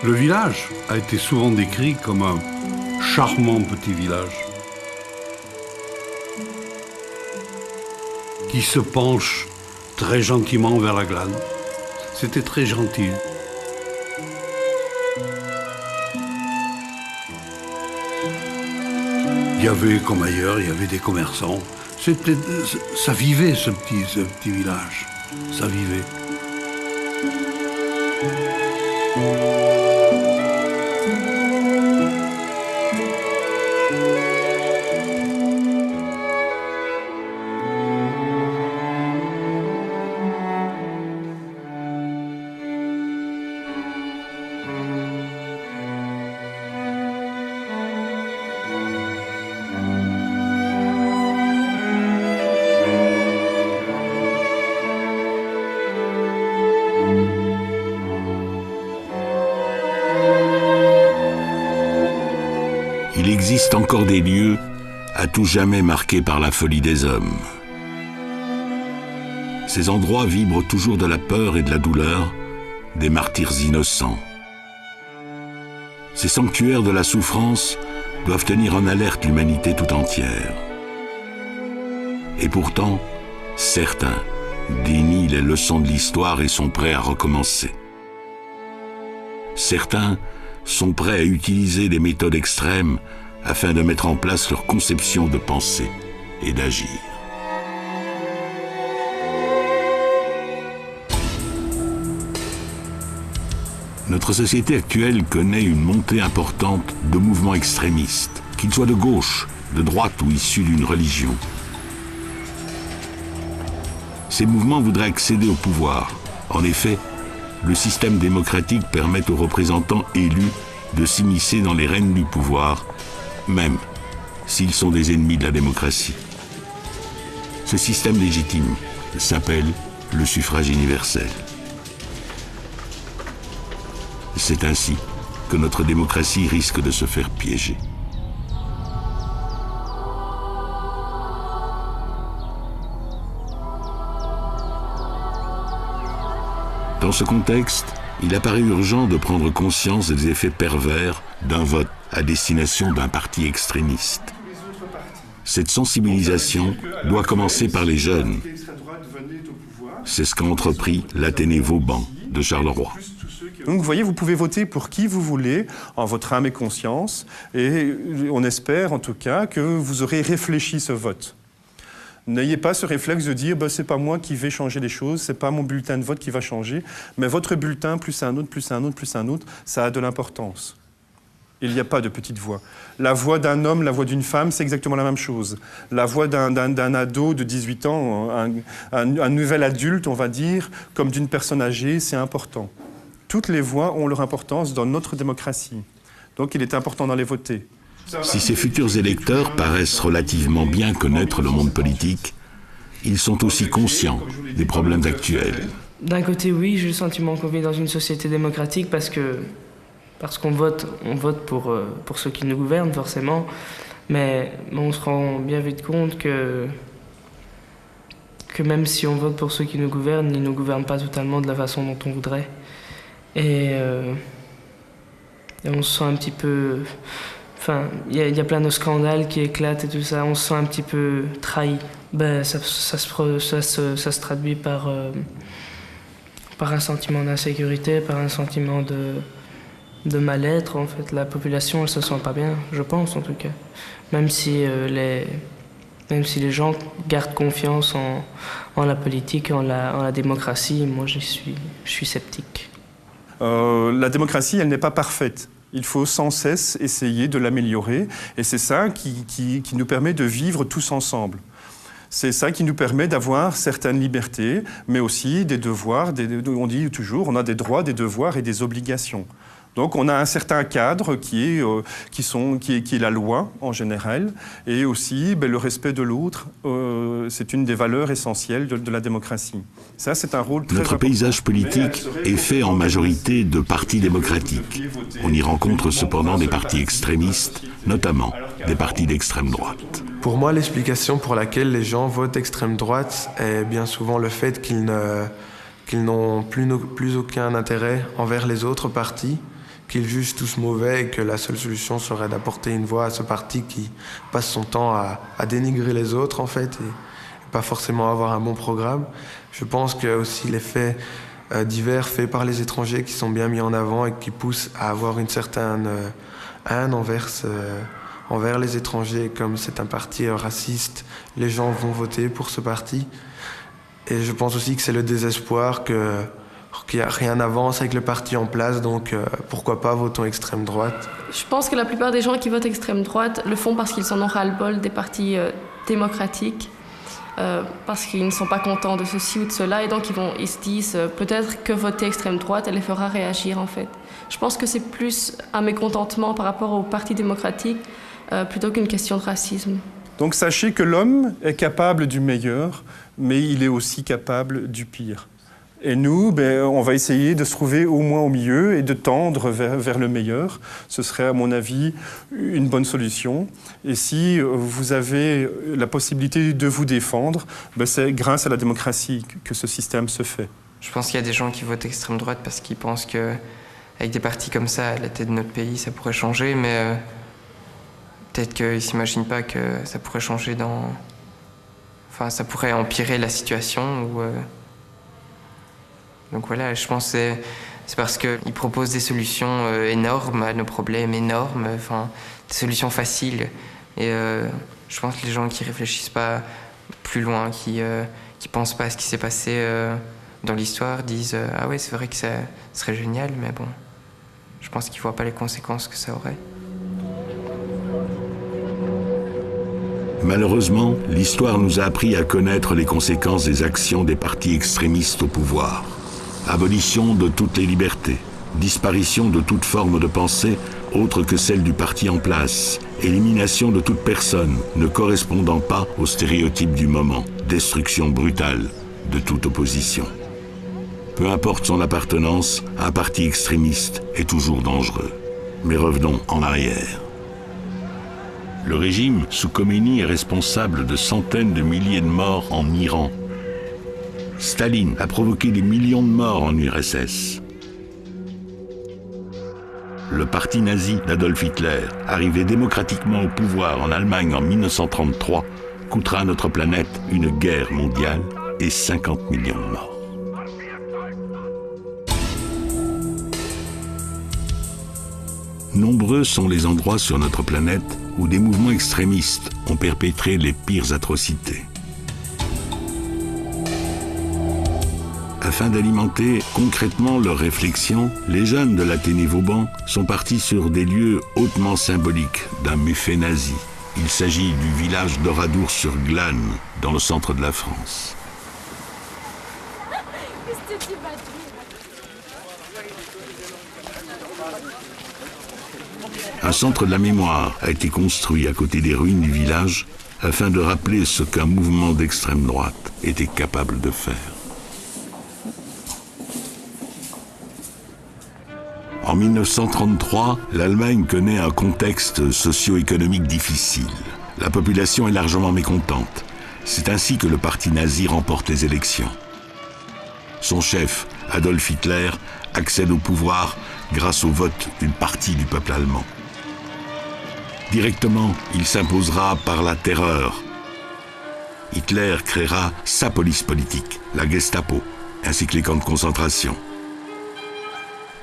Le village a été souvent décrit comme un charmant petit village qui se penche très gentiment vers la glane. C'était très gentil. Il y avait, comme ailleurs, il y avait des commerçants. Ça vivait, ce petit village. Ça vivait. Il existe encore des lieux à tout jamais marqués par la folie des hommes. Ces endroits vibrent toujours de la peur et de la douleur des martyrs innocents. Ces sanctuaires de la souffrance doivent tenir en alerte l'humanité tout entière. Et pourtant, certains dénient les leçons de l'histoire et sont prêts à recommencer. Certains sont prêts à utiliser des méthodes extrêmes afin de mettre en place leur conception de penser et d'agir. Notre société actuelle connaît une montée importante de mouvements extrémistes, qu'ils soient de gauche, de droite ou issus d'une religion. Ces mouvements voudraient accéder au pouvoir. En effet, le système démocratique permet aux représentants élus de s'immiscer dans les rênes du pouvoir, même s'ils sont des ennemis de la démocratie. Ce système légitime s'appelle le suffrage universel. C'est ainsi que notre démocratie risque de se faire piéger. Dans ce contexte, il apparaît urgent de prendre conscience des effets pervers d'un vote à destination d'un parti extrémiste. Cette sensibilisation doit commencer par les jeunes. C'est ce qu'a entrepris l'Athénée Vauban de Charleroi. Donc vous voyez, vous pouvez voter pour qui vous voulez, en votre âme et conscience, et on espère en tout cas que vous aurez réfléchi ce vote. N'ayez pas ce réflexe de dire c'est pas moi qui vais changer les choses, c'est pas mon bulletin de vote qui va changer, mais votre bulletin plus un autre, plus un autre, plus un autre, ça a de l'importance. Il n'y a pas de petite voix. La voix d'un homme, la voix d'une femme, c'est exactement la même chose. La voix d'un ado de 18 ans, un nouvel adulte, on va dire, comme d'une personne âgée, c'est important. Toutes les voix ont leur importance dans notre démocratie. Donc il est important d'en les voter. Si ces futurs électeurs paraissent relativement bien connaître le monde politique, ils sont aussi conscients des problèmes actuels. D'un côté, oui, j'ai le sentiment qu'on vit dans une société démocratique parce qu'on vote pour ceux qui nous gouvernent, forcément. Mais on se rend bien vite compte que même si on vote pour ceux qui nous gouvernent, ils ne nous gouvernent pas totalement de la façon dont on voudrait. Et on se sent un petit peu... Enfin, il y a plein de scandales qui éclatent et tout ça, on se sent un petit peu trahi. Ça se traduit par un sentiment d'insécurité, par un sentiment de mal-être, en fait. La population, elle se sent pas bien, je pense en tout cas. Même si les gens gardent confiance en la politique, en la démocratie, moi je suis sceptique. La démocratie, elle n'est pas parfaite. Il faut sans cesse essayer de l'améliorer et c'est ça qui nous permet de vivre tous ensemble. C'est ça qui nous permet d'avoir certaines libertés, mais aussi des devoirs. On dit toujours, on a des droits, des devoirs et des obligations. Donc on a un certain cadre qui est la loi en général, et aussi le respect de l'autre, c'est une des valeurs essentielles de la démocratie. Ça, c'est un rôle très important. Notre paysage politique est fait en majorité de partis démocratiques. On y rencontre cependant des partis extrémistes notamment des partis d'extrême droite. Pour moi, l'explication pour laquelle les gens votent extrême droite est bien souvent le fait qu'ils n'ont plus aucun intérêt envers les autres partis, qu'ils jugent tous mauvais et que la seule solution serait d'apporter une voix à ce parti qui passe son temps à dénigrer les autres en fait et pas forcément avoir un bon programme. Je pense que aussi les faits divers faits par les étrangers qui sont bien mis en avant et qui poussent à avoir une certaine haine envers les étrangers. Comme c'est un parti raciste, les gens vont voter pour ce parti. Et je pense aussi que c'est le désespoir qu'il n'y a rien n'avance avec le parti en place, donc pourquoi pas votons extrême droite. Je pense que la plupart des gens qui votent extrême droite le font parce qu'ils en ont ras-le-bol des partis démocratiques, parce qu'ils ne sont pas contents de ceci ou de cela, et donc ils se disent peut-être que voter extrême droite, elle les fera réagir en fait. Je pense que c'est plus un mécontentement par rapport aux partis démocratiques plutôt qu'une question de racisme. Donc sachez que l'homme est capable du meilleur, mais il est aussi capable du pire. Et nous, on va essayer de se trouver au moins au milieu et de tendre vers le meilleur. Ce serait, à mon avis, une bonne solution. Et si vous avez la possibilité de vous défendre, c'est grâce à la démocratie que ce système se fait. Je pense qu'il y a des gens qui votent extrême droite parce qu'ils pensent qu'avec des partis comme ça, à la tête de notre pays, ça pourrait changer, mais peut-être qu'ils ne s'imaginent pas que ça pourrait changer Enfin, ça pourrait empirer la situation ou... Donc voilà, je pense que c'est parce qu'ils proposent des solutions énormes à nos problèmes énormes, enfin, des solutions faciles. Et je pense que les gens qui réfléchissent pas plus loin, qui pensent pas à ce qui s'est passé dans l'histoire, disent « Ah ouais, c'est vrai que ça serait génial, mais bon, je pense qu'ils voient pas les conséquences que ça aurait. » Malheureusement, l'histoire nous a appris à connaître les conséquences des actions des partis extrémistes au pouvoir. Abolition de toutes les libertés, disparition de toute forme de pensée autre que celle du parti en place, élimination de toute personne ne correspondant pas aux stéréotypes du moment, destruction brutale de toute opposition. Peu importe son appartenance, un parti extrémiste est toujours dangereux. Mais revenons en arrière. Le régime sous Khomeini est responsable de centaines de milliers de morts en Iran. Staline a provoqué des millions de morts en URSS. Le parti nazi d'Adolf Hitler, arrivé démocratiquement au pouvoir en Allemagne en 1933, coûtera à notre planète une guerre mondiale et 50 millions de morts. Nombreux sont les endroits sur notre planète où des mouvements extrémistes ont perpétré les pires atrocités. Afin d'alimenter concrètement leurs réflexions, les jeunes de l'Athénée Vauban sont partis sur des lieux hautement symboliques d'un méfait nazi. Il s'agit du village d'Oradour-sur-Glane, dans le centre de la France. Un centre de la mémoire a été construit à côté des ruines du village afin de rappeler ce qu'un mouvement d'extrême droite était capable de faire. En 1933, l'Allemagne connaît un contexte socio-économique difficile. La population est largement mécontente. C'est ainsi que le parti nazi remporte les élections. Son chef, Adolf Hitler, accède au pouvoir grâce au vote d'une partie du peuple allemand. Directement, il s'imposera par la terreur. Hitler créera sa police politique, la Gestapo, ainsi que les camps de concentration.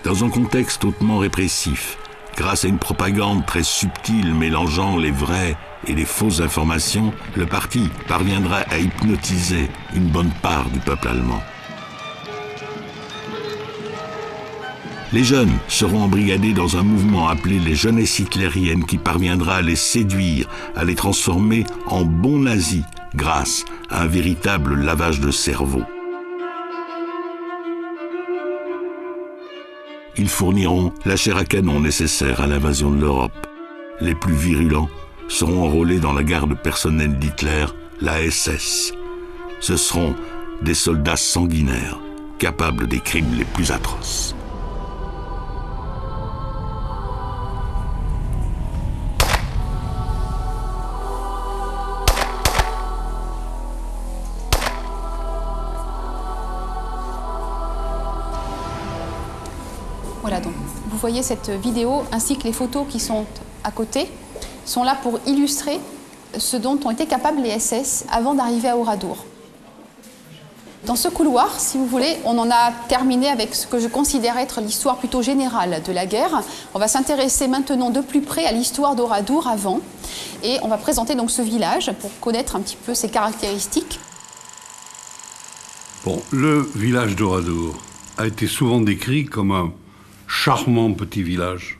Dans un contexte hautement répressif, grâce à une propagande très subtile mélangeant les vraies et les fausses informations, le parti parviendra à hypnotiser une bonne part du peuple allemand. Les jeunes seront embrigadés dans un mouvement appelé les jeunesses hitlériennes qui parviendra à les séduire, à les transformer en bons nazis grâce à un véritable lavage de cerveau. Ils fourniront la chair à canon nécessaire à l'invasion de l'Europe. Les plus virulents seront enrôlés dans la garde personnelle d'Hitler, la SS. Ce seront des soldats sanguinaires, capables des crimes les plus atroces. voyez cette vidéo ainsi que les photos qui sont à côté sont là pour illustrer ce dont ont été capables les SS avant d'arriver à Oradour. Dans ce couloir, si vous voulez, on en a terminé avec ce que je considère être l'histoire plutôt générale de la guerre. On va s'intéresser maintenant de plus près à l'histoire d'Oradour avant et on va présenter donc ce village pour connaître un petit peu ses caractéristiques. Bon, le village d'Oradour a été souvent décrit comme un charmant petit village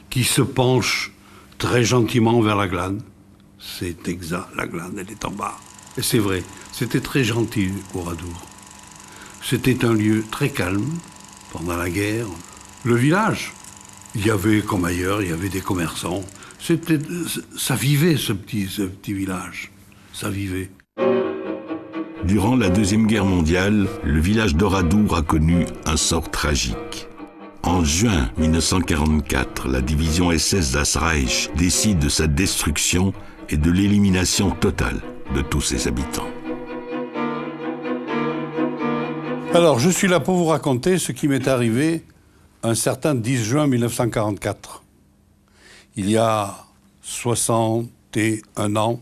qui se penche très gentiment vers la glane. C'est exact, la glane, elle est en bas. Et c'est vrai, c'était très gentil, Oradour. C'était un lieu très calme pendant la guerre. Le village, il y avait, comme ailleurs, il y avait des commerçants. Ça vivait, ce petit village. Ça vivait. Durant la Deuxième Guerre mondiale, le village d'Oradour a connu un sort tragique. En juin 1944, la division SS das Reich décide de sa destruction et de l'élimination totale de tous ses habitants. Alors, je suis là pour vous raconter ce qui m'est arrivé un certain 10 juin 1944. Il y a 61 ans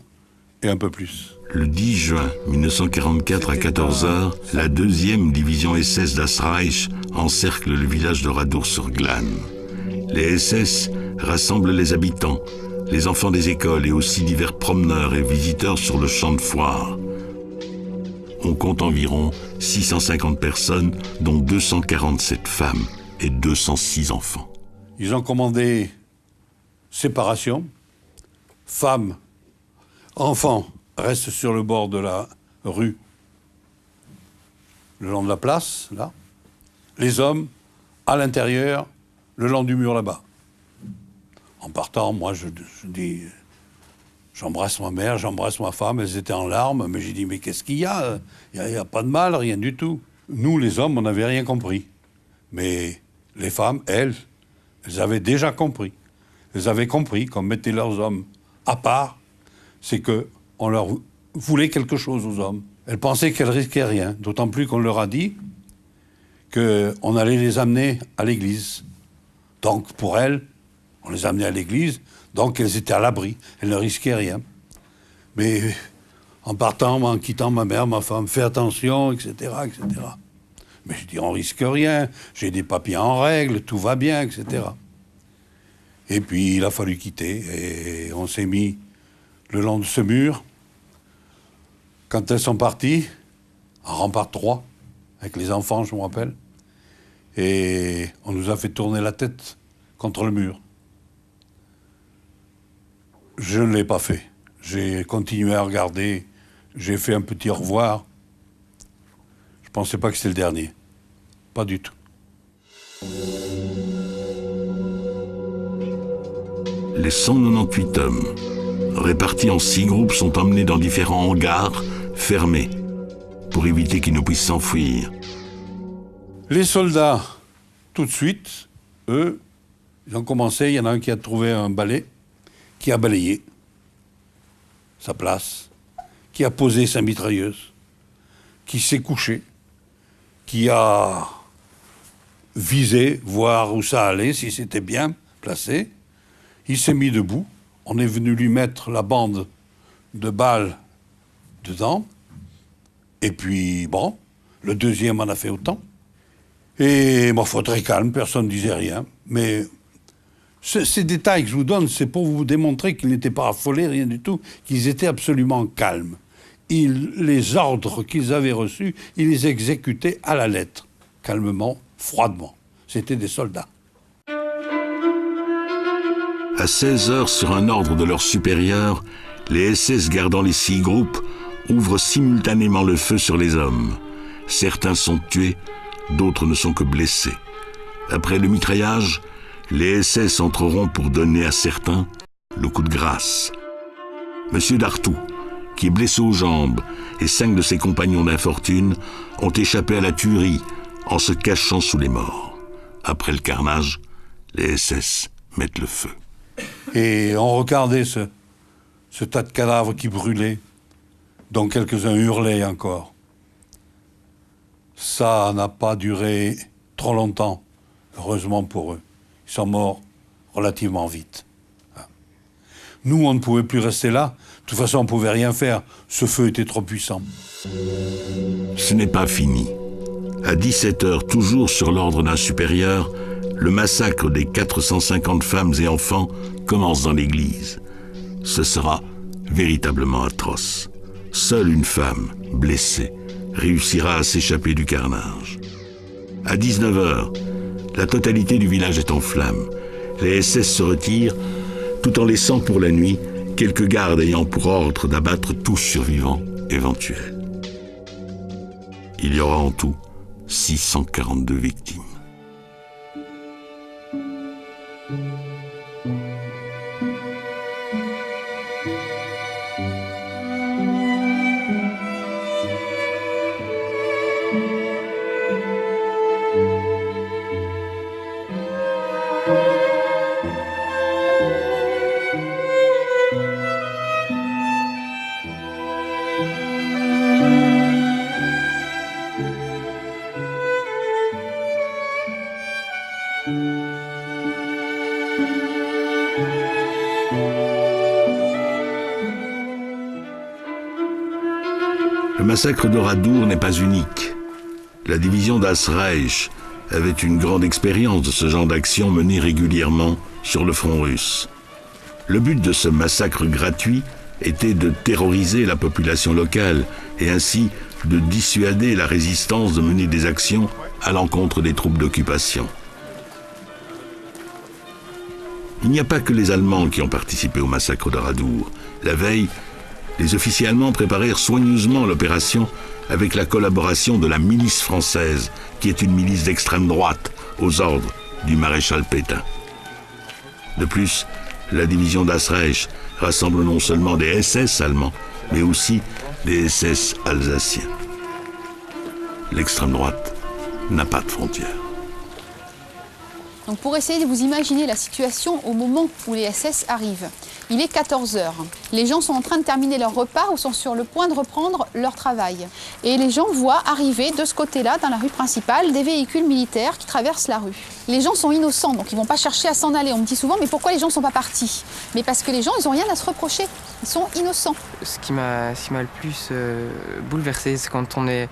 et un peu plus. Le 10 juin 1944 à 14h, la 2e division SS das Reich encercle le village d'Oradour-sur-Glane. Les SS rassemblent les habitants, les enfants des écoles et aussi divers promeneurs et visiteurs sur le champ de foire. On compte environ 650 personnes, dont 247 femmes et 206 enfants. Ils ont commandé séparation, femmes, enfants restent sur le bord de la rue, le long de la place, là. Les hommes, à l'intérieur, le long du mur là-bas. En partant, moi, je dis, j'embrasse ma mère, j'embrasse ma femme, elles étaient en larmes, mais j'ai dit, mais qu'est-ce qu'il y a? Il n'y a pas de mal, rien du tout. Nous, les hommes, on n'avait rien compris. Mais les femmes, elles avaient déjà compris. Elles avaient compris qu'on mettait leurs hommes à part, c'est qu'on leur voulait quelque chose aux hommes. Elles pensaient qu'elles risquaient rien, d'autant plus qu'on leur a dit qu'on allait les amener à l'église. Donc, pour elles, on les amenait à l'église, donc elles étaient à l'abri, elles ne risquaient rien. Mais en partant, en quittant ma mère, ma femme, fais attention, etc., etc. Mais je dis, on risque rien, j'ai des papiers en règle, tout va bien, etc. Et puis, il a fallu quitter, et on s'est mis le long de ce mur. Quand elles sont parties, en rempart 3, avec les enfants, je me rappelle, et on nous a fait tourner la tête contre le mur. Je ne l'ai pas fait. J'ai continué à regarder, j'ai fait un petit au revoir. Je ne pensais pas que c'était le dernier. Pas du tout. Les 198 hommes, répartis en 6 groupes, sont emmenés dans différents hangars fermés pour éviter qu'ils ne puissent s'enfuir. Les soldats, tout de suite, eux, ils ont commencé, il y en a un qui a trouvé un balai, qui a balayé sa place, qui a posé sa mitrailleuse, qui s'est couché, qui a visé, voir où ça allait, si c'était bien placé. Il s'est mis debout, on est venu lui mettre la bande de balles dedans, et puis bon, le deuxième en a fait autant. Et bon, faut très calme, personne ne disait rien, mais ces détails que je vous donne, c'est pour vous démontrer qu'ils n'étaient pas affolés, rien du tout, qu'ils étaient absolument calmes. Les ordres qu'ils avaient reçus, ils les exécutaient à la lettre, calmement, froidement. C'était des soldats. À 16h, sur un ordre de leur supérieur, les SS gardant les 6 groupes ouvrent simultanément le feu sur les hommes. Certains sont tués, d'autres ne sont que blessés. Après le mitraillage, les SS entreront pour donner à certains le coup de grâce. Monsieur Dartout, qui est blessé aux jambes, et 5 de ses compagnons d'infortune ont échappé à la tuerie en se cachant sous les morts. Après le carnage, les SS mettent le feu. Et on regardait ce tas de cadavres qui brûlaient, dont quelques-uns hurlaient encore. Ça n'a pas duré trop longtemps. Heureusement pour eux, ils sont morts relativement vite. Nous, on ne pouvait plus rester là. De toute façon, on ne pouvait rien faire. Ce feu était trop puissant. Ce n'est pas fini. À 17h, toujours sur l'ordre d'un supérieur, le massacre des 450 femmes et enfants commence dans l'église. Ce sera véritablement atroce. Seule une femme, blessée, réussira à s'échapper du carnage. À 19h, la totalité du village est en flammes. Les SS se retirent, tout en laissant pour la nuit quelques gardes ayant pour ordre d'abattre tout survivant éventuel. Il y aura en tout 642 victimes. Le massacre d'Oradour n'est pas unique. La division Das Reich avait une grande expérience de ce genre d'action menée régulièrement sur le front russe. Le but de ce massacre gratuit était de terroriser la population locale et ainsi de dissuader la résistance de mener des actions à l'encontre des troupes d'occupation. Il n'y a pas que les Allemands qui ont participé au massacre d'Oradour. La veille, les officiers allemands préparèrent soigneusement l'opération avec la collaboration de la milice française, qui est une milice d'extrême droite, aux ordres du maréchal Pétain. De plus, la division Das Reich rassemble non seulement des SS allemands, mais aussi des SS alsaciens. L'extrême droite n'a pas de frontières. Donc pour essayer de vous imaginer la situation au moment où les SS arrivent, il est 14h. Les gens sont en train de terminer leur repas ou sont sur le point de reprendre leur travail. Et les gens voient arriver de ce côté-là, dans la rue principale, des véhicules militaires qui traversent la rue. Les gens sont innocents, donc ils ne vont pas chercher à s'en aller. On me dit souvent, mais pourquoi les gens ne sont pas partis? Mais parce que les gens, ils n'ont rien à se reprocher. Ils sont innocents. Ce qui m'a le plus bouleversé, c'est quand on est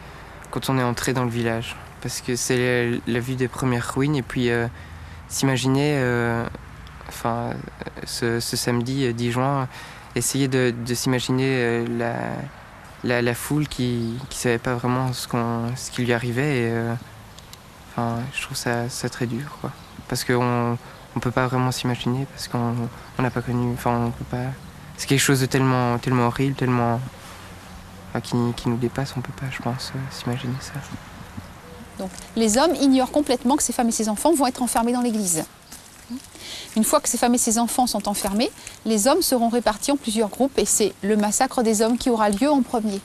entré dans le village. Parce que c'est la vue des premières ruines et puis s'imaginer, ce samedi 10 juin, essayer de s'imaginer la foule qui savait pas vraiment ce qui lui arrivait. Et, je trouve ça très dur, quoi. Parce qu'on peut pas vraiment s'imaginer, parce qu'on n'a pas connu. On peut pas. C'est quelque chose de tellement horrible, tellement qui nous dépasse. On peut pas, je pense, s'imaginer ça. Donc, les hommes ignorent complètement que ces femmes et ces enfants vont être enfermés dans l'église. Une fois que ces femmes et ces enfants sont enfermés, les hommes seront répartis en plusieurs groupes et c'est le massacre des hommes qui aura lieu en premier.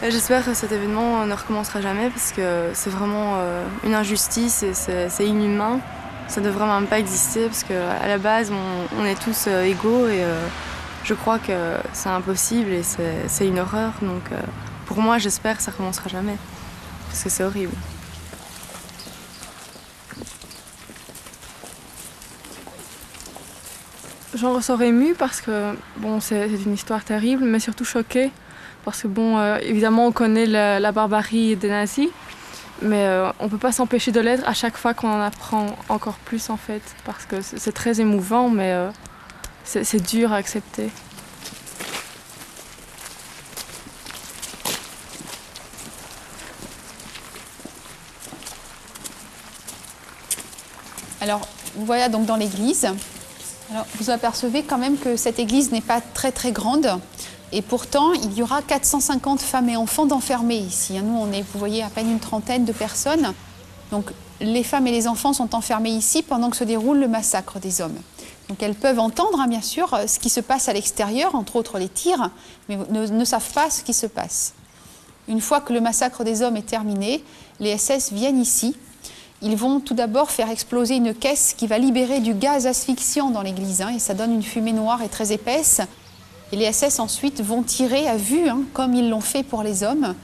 J'espère que cet événement ne recommencera jamais parce que c'est vraiment une injustice et c'est inhumain. Ça ne devrait même pas exister parce qu'à la base, on est tous égaux et je crois que c'est impossible et c'est une horreur. Donc pour moi, j'espère que ça ne recommencera jamais parce que c'est horrible. J'en ressors émue parce que bon, c'est une histoire terrible, mais surtout choquée. Parce que bon, évidemment, on connaît la barbarie des nazis, mais on ne peut pas s'empêcher de l'être à chaque fois qu'on en apprend encore plus, en fait. Parce que c'est très émouvant, mais c'est dur à accepter. Alors, vous voyez donc dans l'église. Alors, vous apercevez quand même que cette église n'est pas très très grande. Et pourtant, il y aura 450 femmes et enfants d'enfermés ici. Nous, on est, vous voyez, à peine une trentaine de personnes. Donc, les femmes et les enfants sont enfermés ici pendant que se déroule le massacre des hommes. Donc, elles peuvent entendre, bien sûr, ce qui se passe à l'extérieur, entre autres les tirs, mais ne savent pas ce qui se passe. Une fois que le massacre des hommes est terminé, les SS viennent ici. Ils vont tout d'abord faire exploser une caisse qui va libérer du gaz asphyxiant dans l'église, et ça donne une fumée noire et très épaisse. Et les SS ensuite vont tirer à vue, comme ils l'ont fait pour les hommes,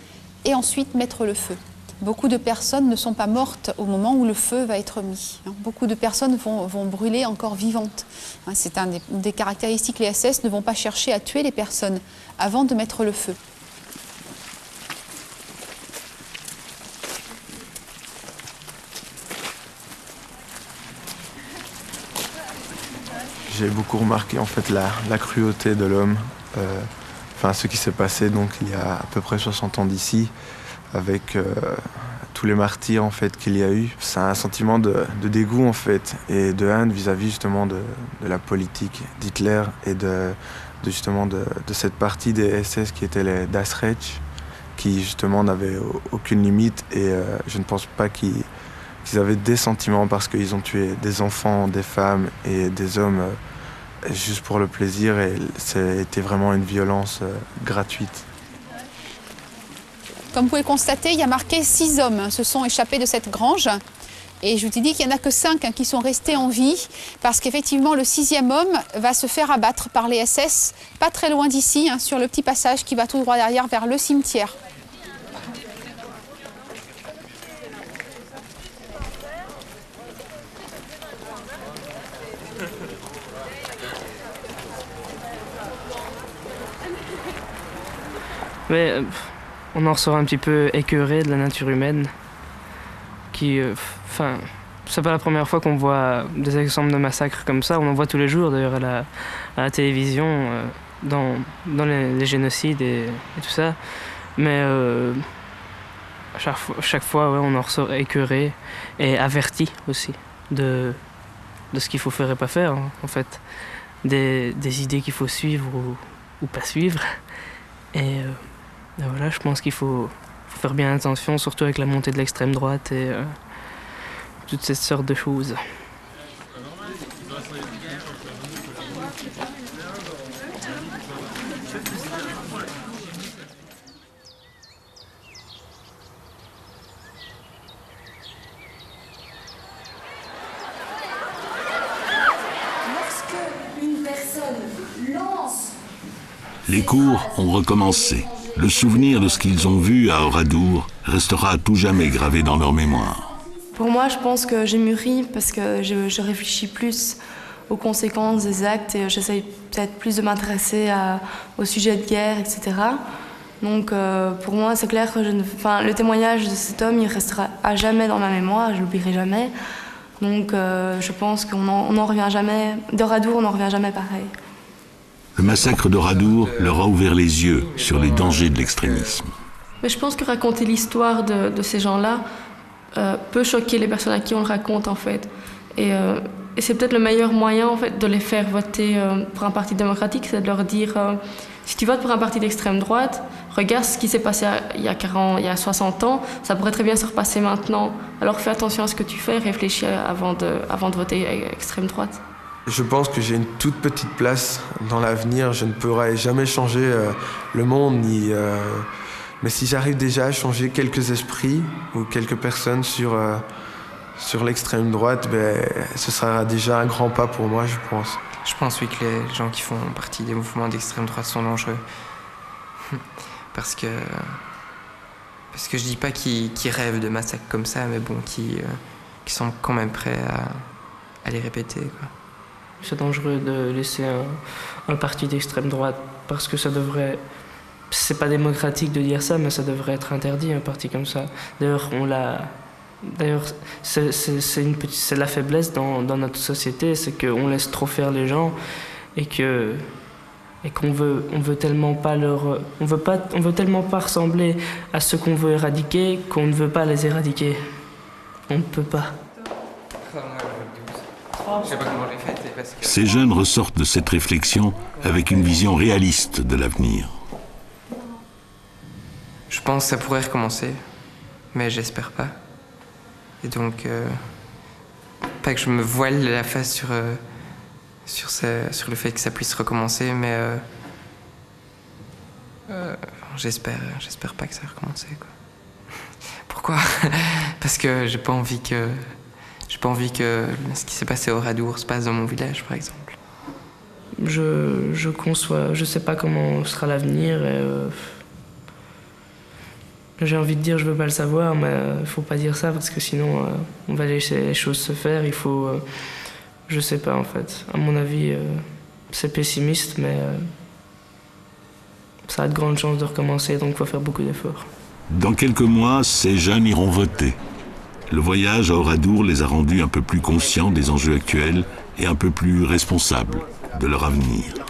et ensuite mettre le feu. Beaucoup de personnes ne sont pas mortes au moment où le feu va être mis. Beaucoup de personnes vont brûler encore vivantes. C'est un des caractéristiques. Les SS ne vont pas chercher à tuer les personnes avant de mettre le feu. J'ai beaucoup remarqué en fait la cruauté de l'homme, ce qui s'est passé donc il y a à peu près 60 ans d'ici, avec tous les martyrs en fait qu'il y a eu. C'est un sentiment de dégoût en fait et de haine vis-à-vis justement de la politique d'Hitler et de cette partie des SS qui étaient les Das Reich, qui justement n'avaient aucune limite et je ne pense pas qu'ils avaient des sentiments parce qu'ils ont tué des enfants, des femmes et des hommes juste pour le plaisir et c'était vraiment une violence gratuite. Comme vous pouvez constater, il y a marqué 6 hommes se sont échappés de cette grange. Et je vous ai dit qu'il n'y en a que 5 qui sont restés en vie parce qu'effectivement le 6e homme va se faire abattre par les SS, pas très loin d'ici, sur le petit passage qui va tout droit derrière vers le cimetière. Mais on en ressort un petit peu écœuré de la nature humaine. C'est pas la première fois qu'on voit des exemples de massacres comme ça. On en voit tous les jours d'ailleurs à la télévision, dans les génocides et tout ça. Mais chaque fois, on en ressort écœuré et averti aussi de ce qu'il faut faire et pas faire, en fait. Des idées qu'il faut suivre ou pas suivre. Et voilà, je pense qu'il faut faire bien attention, surtout avec la montée de l'extrême droite et toutes ces sortes de choses. Lorsque une personne lance... Les cours ont recommencé. Le souvenir de ce qu'ils ont vu à Oradour restera à tout jamais gravé dans leur mémoire. Pour moi, je pense que j'ai mûri parce que je réfléchis plus aux conséquences des actes et j'essaye peut-être plus de m'intéresser au sujet de guerre, etc. Donc pour moi, c'est clair que le témoignage de cet homme, il restera à jamais dans ma mémoire, je ne l'oublierai jamais. Donc je pense qu'on n'en revient jamais, d'Oradour, on n'en revient jamais pareil. Le massacre d'Oradour leur a ouvert les yeux sur les dangers de l'extrémisme. Mais je pense que raconter l'histoire de ces gens-là peut choquer les personnes à qui on le raconte en fait. Et c'est peut-être le meilleur moyen en fait de les faire voter pour un parti démocratique, c'est de leur dire si tu votes pour un parti d'extrême droite, regarde ce qui s'est passé il y a 60 ans, ça pourrait très bien se repasser maintenant. Alors fais attention à ce que tu fais, réfléchis avant de voter extrême droite. Je pense que j'ai une toute petite place dans l'avenir. Je ne pourrai jamais changer le monde, mais si j'arrive déjà à changer quelques esprits ou quelques personnes sur l'extrême droite, ce sera déjà un grand pas pour moi, je pense. Je pense, oui, que les gens qui font partie des mouvements d'extrême droite sont dangereux. Parce que je dis pas qu'ils rêvent de massacres comme ça, mais bon, qui sont quand même prêts à les répéter, quoi. C'est dangereux de laisser un parti d'extrême droite parce que ça devrait... C'est pas démocratique de dire ça, mais ça devrait être interdit, un parti comme ça. D'ailleurs, c'est la faiblesse dans notre société, c'est qu'on laisse trop faire les gens et qu'on veut tellement pas on veut tellement pas ressembler à ceux qu'on veut éradiquer qu'on ne veut pas les éradiquer. On ne peut pas. Je sais pas comment j'ai fait, parce que... Ces jeunes ressortent de cette réflexion avec une vision réaliste de l'avenir. Je pense que ça pourrait recommencer, mais j'espère pas. Et donc, pas que je me voile la face sur le fait que ça puisse recommencer, mais j'espère pas que ça recommence, quoi. Pourquoi? Parce que j'ai pas envie que ce qui s'est passé au Oradour se passe dans mon village, par exemple. je conçois, je sais pas comment sera l'avenir. J'ai envie de dire je veux pas le savoir, mais il faut pas dire ça parce que sinon on va laisser les choses se faire. Il faut, je sais pas en fait. À mon avis, c'est pessimiste, mais ça a de grandes chances de recommencer, donc il faut faire beaucoup d'efforts. Dans quelques mois, ces jeunes iront voter. Le voyage à Oradour les a rendus un peu plus conscients des enjeux actuels et un peu plus responsables de leur avenir.